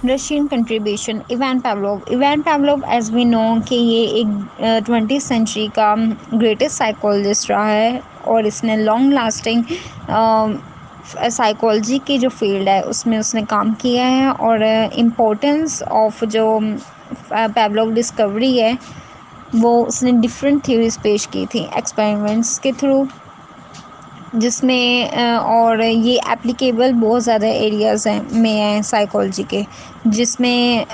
Russian contribution Ivan Pavlov as we know कि ये एक 20th सेंचुरी का ग्रेटेस्ट साइकोलॉजिस्ट रहा है और इसने लॉन्ग लास्टिंग साइकोलॉजी की जो फील्ड है उसमें उसने काम किया है। और इम्पोर्टेंस ऑफ जो पावलोव डिस्कवरी है वो उसने डिफरेंट थ्योरीज पेश की थी एक्सपेरिमेंट्स के थ्रू, जिसमें और ये एप्लीकेबल बहुत ज़्यादा एरियाज़ हैं में हैं साइकोलॉजी के, जिसमें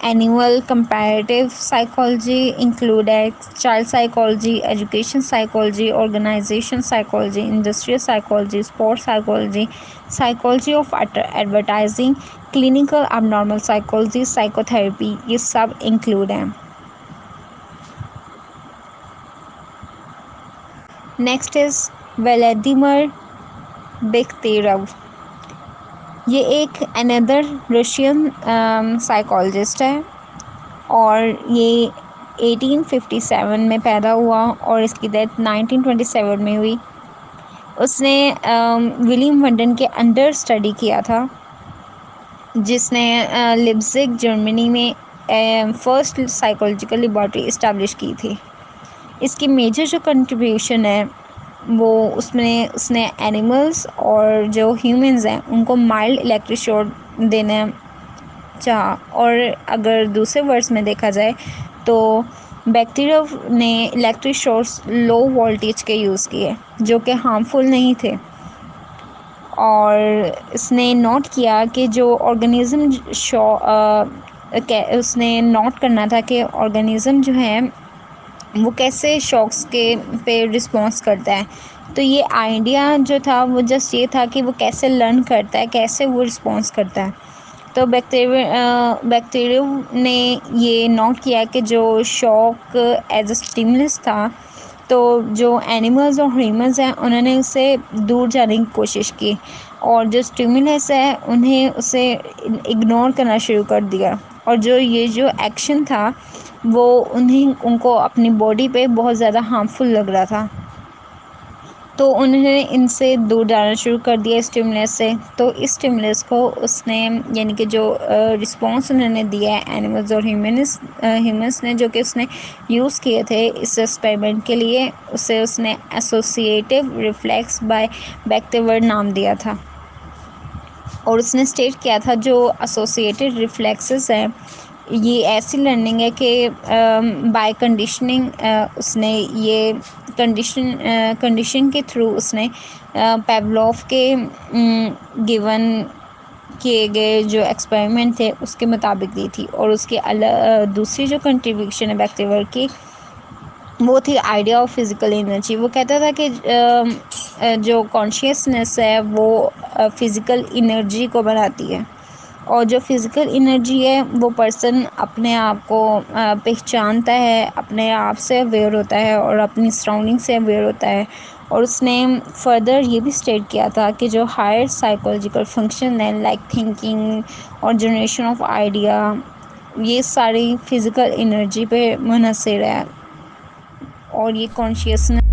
एनिमल कंपैरेटिव साइकोलॉजी इंक्लूड है, child psychology, education psychology, organisation psychology, industrial psychology, sports psychology, psychology of advertising, clinical abnormal psychology, psychotherapy, ये सब इंक्लूड हैं। Next is Vladimir Bekhterev. ये एक अनदर रशियन साइकोलॉजिस्ट है और ये 1857 में पैदा हुआ और इसकी डेथ 1927 में हुई। उसने विलियम वंडन के अंडर स्टडी किया था, जिसने लिप्जिग जर्मनी में फर्स्ट साइकोलॉजिकल लेबॉरेटरी इस्टेब्लिश की थी। इसकी मेजर जो कंट्रीब्यूशन है वो उसने एनिमल्स और जो ह्यूमंस हैं उनको माइल्ड इलेक्ट्रिक शॉक देना चाहा। और अगर दूसरे वर्ड्स में देखा जाए तो बेख्तेरोव ने इलेक्ट्रिक शॉक्स लो वोल्टेज के यूज़ किए जो कि हार्मफुल नहीं थे। और इसने नोट किया कि जो ऑर्गेनिज़म उसने नोट करना था कि ऑर्गेनिज़म जो है वो कैसे शॉक्स के पे रिस्पॉन्स करता है। तो ये आइडिया जो था वो जस्ट ये था कि वो कैसे लर्न करता है, कैसे वो रिस्पॉन्स करता है। तो बैक्टीरियम ने ये नोट किया कि जो शॉक एज अ स्टिमुलस था, तो जो एनिमल्स और ह्यूमंस हैं उन्होंने उससे दूर जाने की कोशिश की और जो स्टिमुलस है उन्हें उसे इग्नोर करना शुरू कर दिया। और जो एक्शन था वो उनको अपनी बॉडी पे बहुत ज़्यादा हार्मफुल लग रहा था, तो उन्होंने इनसे दूर जाना शुरू कर दिया स्टिमुलस से। तो इस स्टिमुलस को उसने यानी कि जो रिस्पॉन्स उन्होंने दिया है एनिमल्स और ह्यूमंस ने जो कि उसने यूज़ किए थे इस एक्सपेरिमेंट के लिए, उसे उसने एसोसिएटिव रिफ्लेक्स बाय बेख्तेरोव नाम दिया था। और उसने स्टेट किया था जो एसोसिएटेड रिफ्लेक्सेस हैं ये ऐसी लर्निंग है कि बाय कंडीशनिंग उसने ये कंडीशन के थ्रू उसने पावलोव के गिवन किए गए जो एक्सपेरिमेंट थे उसके मुताबिक दी थी। और उसके दूसरी जो कंट्रीब्यूशन है बेख्तेरोव की वो थी आइडिया ऑफ फिज़िकल एनर्जी। वो कहता था कि जो कॉन्शियसनेस है वो फ़िज़िकल एनर्जी को बनाती है और जो फिज़िकल एनर्जी है वो पर्सन अपने आप को पहचानता है, अपने आप से अवेयर होता है और अपनी सराउंडिंग से अवेयर होता है। और उसने फर्दर ये भी स्टेट किया था कि जो हायर साइकोलॉजिकल फंक्शन है लाइक थिंकिंग और जनरेशन ऑफ आइडिया, ये सारी फिज़िकल एनर्जी पे मुनहसर है और ये कॉन्शियसनेस